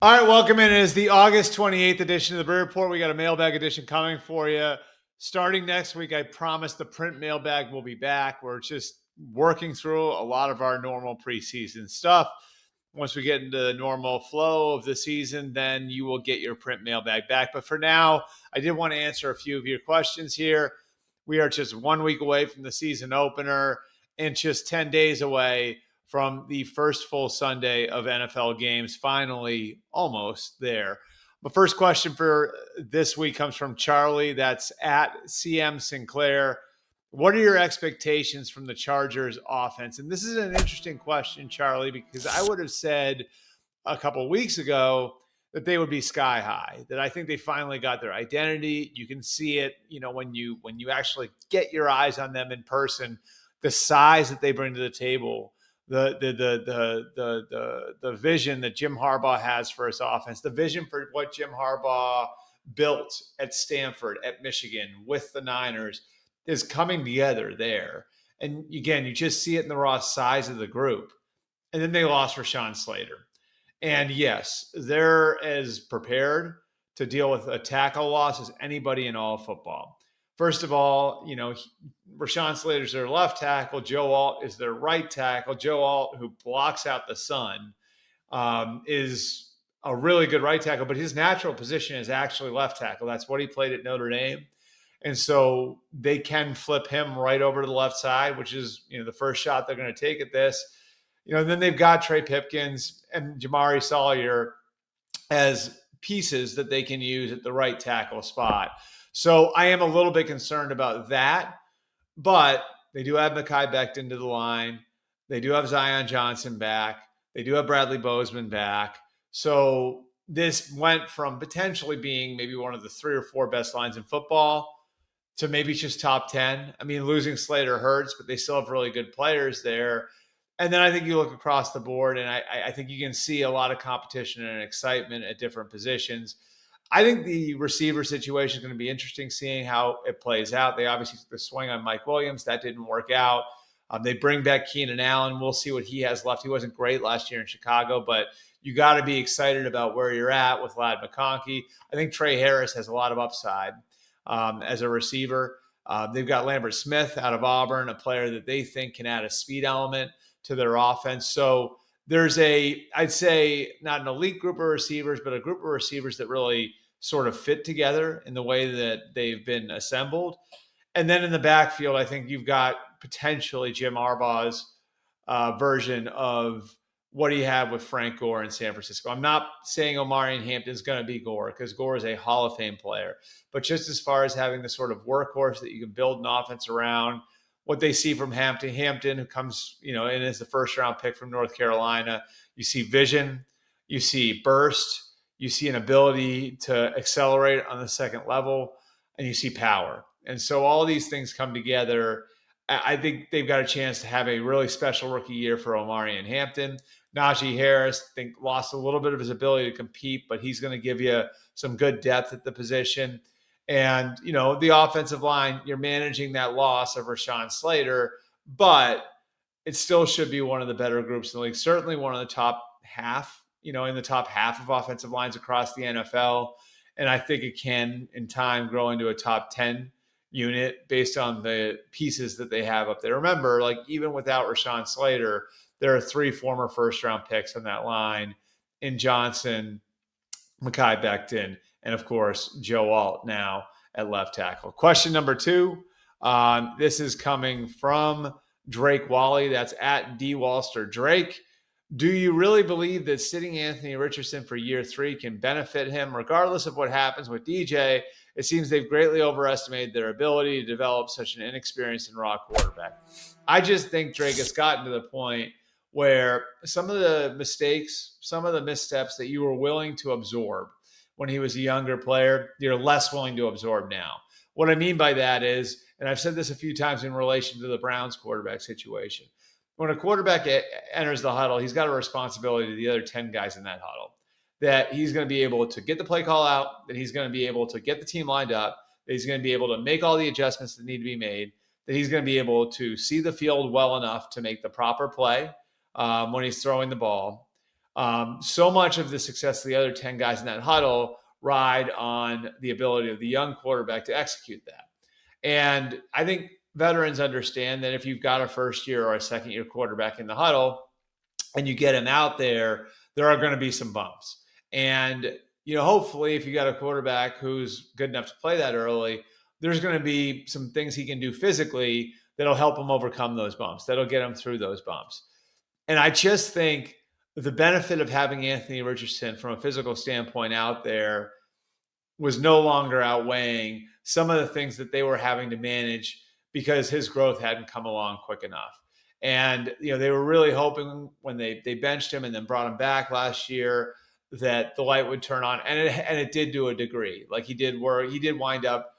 All right, welcome in. It is the August 28th edition of the Breer Report. We got a mailbag edition coming for you. Starting next week, I promise the print mailbag will be back. We're just working through a lot of our normal preseason stuff. Once we get into the normal flow of the season, then you will get your print mailbag back. But for now, I did want to answer a few of your questions here. We are just 1 week away from the season opener and just 10 days away from the first full Sunday of NFL games. Finally, almost there. The first question for this week comes from Charlie. That's at CM Sinclair. What are your expectations from the Chargers offense? And this is an interesting question, Charlie, because I would have said a couple of weeks ago that they would be sky high, that I think they finally got their identity. You can see it, when you actually get your eyes on them in person, the size that they bring to the table, the vision that Jim Harbaugh has for his offense, the vision for what Jim Harbaugh built at Stanford, at Michigan, with the Niners is coming together there. And again, you just see it in the raw size of the group. And then they lost Rashawn Slater. And yes, they're as prepared to deal with a tackle loss as anybody in all of football. First of all, Rashawn Slater's their left tackle. Joe Alt is their right tackle. Joe Alt, who blocks out the sun, is a really good right tackle, but his natural position is actually left tackle. That's what he played at Notre Dame. And so they can flip him right over to the left side, which is, the first shot they're going to take at this. Then they've got Trey Pipkins and Jamari Sawyer as pieces that they can use at the right tackle spot. So I am a little bit concerned about that, but they do have Mekhi Becton to the line. They do have Zion Johnson back. They do have Bradley Bozeman back. So this went from potentially being maybe one of the 3 or 4 best lines in football to maybe just top 10. I mean, losing Slater hurts, but they still have really good players there. And then I think you look across the board, and I think you can see a lot of competition and excitement at different positions. I think the receiver situation is going to be interesting, seeing how it plays out. They obviously took the swing on Mike Williams. That didn't work out. They bring back Keenan Allen. We'll see what he has left. He wasn't great last year in Chicago, but you got to be excited about where you're at with Ladd McConkey. I think Trey Harris has a lot of upside as a receiver. They've got Lambert Smith out of Auburn, a player that they think can add a speed element to their offense. So there's I'd say not an elite group of receivers, but a group of receivers that really sort of fit together in the way that they've been assembled. And then in the backfield, I think you've got potentially Jim Harbaugh's version of what he had with Frank Gore in San Francisco. I'm not saying Omarion Hampton is going to be Gore, because Gore is a Hall of Fame player. But just as far as having the sort of workhorse that you can build an offense around, what they see from Hampton, who comes, and is the first round pick from North Carolina. You see vision, you see burst, you see an ability to accelerate on the second level, and you see power. And so all these things come together. I think they've got a chance to have a really special rookie year for Omarion Hampton. Najee Harris, I think, lost a little bit of his ability to compete, but he's going to give you some good depth at the position. And, the offensive line, you're managing that loss of Rashawn Slater, but it still should be one of the better groups in the league. Certainly one of the top half, in the top half of offensive lines across the NFL. And I think it can, in time, grow into a top 10 unit based on the pieces that they have up there. Remember, even without Rashawn Slater, there are 3 former first-round picks on that line in Johnson, Mekhi Becton, and of course, Joe Alt now at left tackle. Question number 2. This is coming from Drake Wally. That's at D Walster Drake. Do you really believe that sitting Anthony Richardson for year 3 can benefit him? Regardless of what happens with DJ, it seems they've greatly overestimated their ability to develop such an inexperienced and raw quarterback. I just think Drake has gotten to the point where some of the mistakes, some of the missteps that you were willing to absorb when he was a younger player, you're less willing to absorb now. What I mean by that is, and I've said this a few times in relation to the Browns quarterback situation, when a quarterback enters the huddle, he's got a responsibility to the other 10 guys in that huddle, that he's going to be able to get the play call out, that he's going to be able to get the team lined up, that he's going to be able to make all the adjustments that need to be made, that he's going to be able to see the field well enough to make the proper play when he's throwing the ball, So much of the success of the other 10 guys in that huddle ride on the ability of the young quarterback to execute that. And I think veterans understand that if you've got a first year or a second year quarterback in the huddle and you get him out there, there are going to be some bumps. And, hopefully if you got a quarterback who's good enough to play that early, there's going to be some things he can do physically that'll help him overcome those bumps, that'll get him through those bumps. And I just think the benefit of having Anthony Richardson from a physical standpoint out there was no longer outweighing some of the things that they were having to manage because his growth hadn't come along quick enough. And, they were really hoping when they benched him and then brought him back last year that the light would turn on. And it did to a degree. Like he did wind up,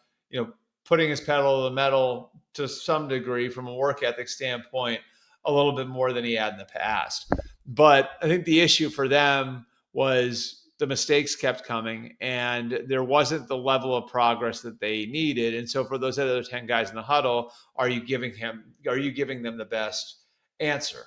putting his pedal to the metal to some degree from a work ethic standpoint, a little bit more than he had in the past. But I think the issue for them was the mistakes kept coming and there wasn't the level of progress that they needed. And so for those other 10 guys in the huddle, are you giving them the best answer?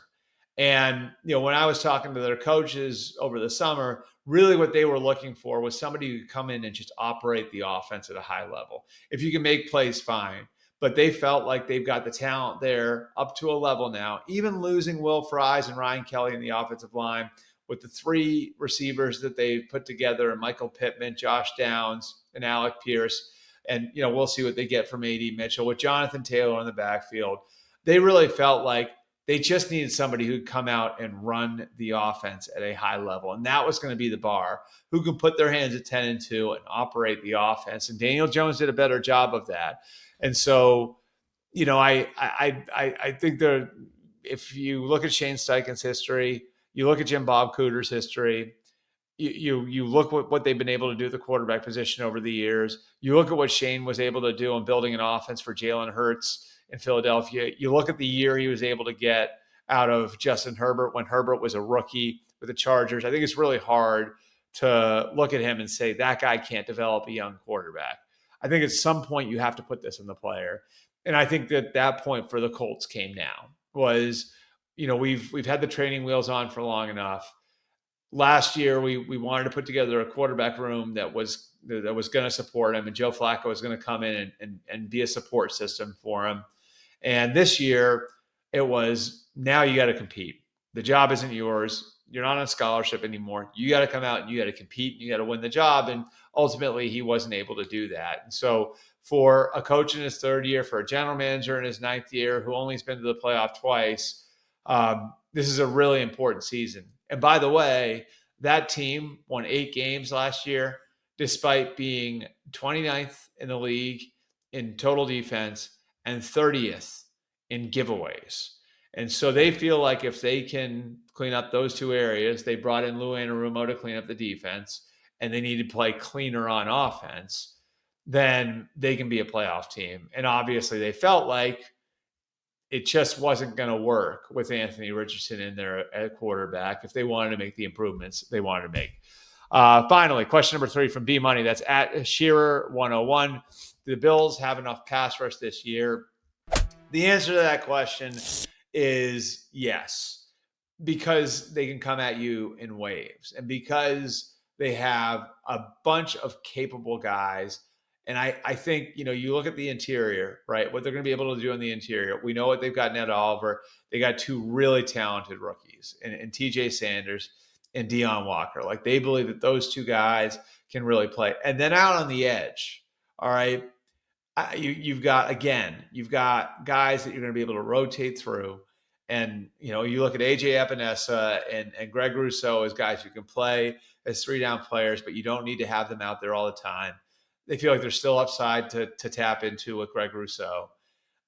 And, when I was talking to their coaches over the summer, really what they were looking for was somebody who could come in and just operate the offense at a high level. If you can make plays, fine. But they felt like they've got the talent there up to a level now, even losing Will Fries and Ryan Kelly in the offensive line, with the three receivers that they've put together, Michael Pittman, Josh Downs, and Alec Pierce. And, we'll see what they get from A.D. Mitchell. With Jonathan Taylor in the backfield, they really felt like they just needed somebody who'd come out and run the offense at a high level. And that was going to be the bar, who could put their hands at 10-2 and operate the offense. And Daniel Jones did a better job of that. And so, I think if you look at Shane Steichen's history, you look at Jim Bob Cooter's history, you look at what they've been able to do at the quarterback position over the years. You look at what Shane was able to do in building an offense for Jalen Hurts in Philadelphia. You look at the year he was able to get out of Justin Herbert when Herbert was a rookie with the Chargers. I think it's really hard to look at him and say that guy can't develop a young quarterback. I think at some point you have to put this in the player. And I think that point for the Colts came now was, we've had the training wheels on for long enough. Last year, we wanted to put together a quarterback room that was going to support him, and Joe Flacco was going to come in and be a support system for him. And this year, it was, now you got to compete. The job isn't yours. You're not on scholarship anymore. You got to come out and you got to compete and you got to win the job. And ultimately, he wasn't able to do that. And so for a coach in his third year, for a general manager in his ninth year, who only has been to the playoff twice, this is a really important season. And by the way, that team won 8 games last year, despite being 29th in the league in total defense and 30th in giveaways. And so they feel like if they can clean up those two areas, they brought in Lou Anarumo to clean up the defense, and they need to play cleaner on offense, then they can be a playoff team. And obviously they felt like it just wasn't going to work with Anthony Richardson in there at quarterback if they wanted to make the improvements they wanted to make. Finally, question number 3 from B Money. That's at Shearer 101. Do the Bills have enough pass rush this year? The answer to that question is yes, because they can come at you in waves and because they have a bunch of capable guys. And I think, you look at the interior, right? What they're going to be able to do in the interior. We know what they've got in Ed Oliver. They got 2 really talented rookies and TJ Sanders and Deion Walker. Like, they believe that those 2 guys can really play. And then out on the edge, all right, you've got guys that you're going to be able to rotate through. And, you look at AJ Epinesa and Greg Rousseau as guys who can play as 3-down players, but you don't need to have them out there all the time. They feel like there's still upside to tap into with Greg Rousseau.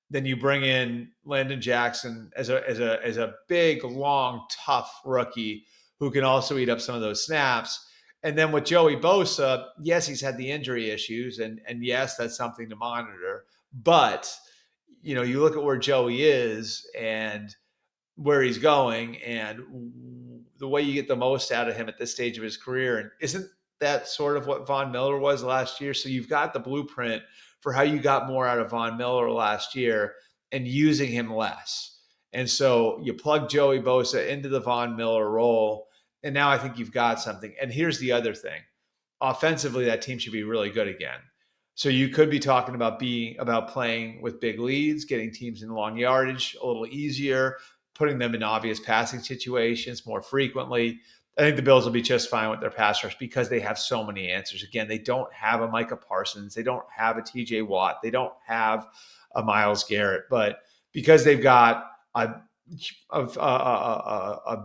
Then you bring in Landon Jackson as a big, long, tough rookie who can also eat up some of those snaps. And then with Joey Bosa, yes, he's had the injury issues, and yes, that's something to monitor. But, you look at where Joey is and where he's going and the way you get the most out of him at this stage of his career. And isn't that sort of what Von Miller was last year? So you've got the blueprint for how you got more out of Von Miller last year and using him less. And so you plug Joey Bosa into the Von Miller role, And now I think you've got something. And here's the other thing. Offensively, that team should be really good again. So you could be talking about playing with big leads, getting teams in long yardage a little easier, putting them in obvious passing situations more frequently. I think the Bills will be just fine with their pass rush because they have so many answers. Again, they don't have a Micah Parsons, they don't have a TJ Watt, they don't have a Myles Garrett, but because they've got a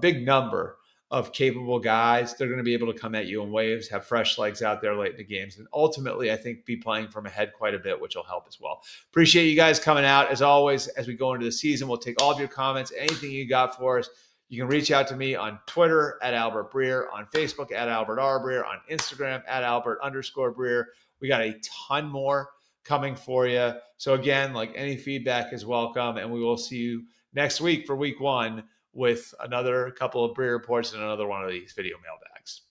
big number of capable guys, they're going to be able to come at you in waves, have fresh legs out there late in the games, and ultimately, I think, be playing from ahead quite a bit, which will help as well. Appreciate you guys coming out. As always, as we go into the season, we'll take all of your comments, anything you got for us. You can reach out to me on Twitter at Albert Breer, on Facebook at Albert R. Breer, on Instagram at Albert_Breer. We got a ton more coming for you. So again, like any feedback is welcome, and we will see you next week for week 1 with another couple of Breer reports and another one of these video mailbags.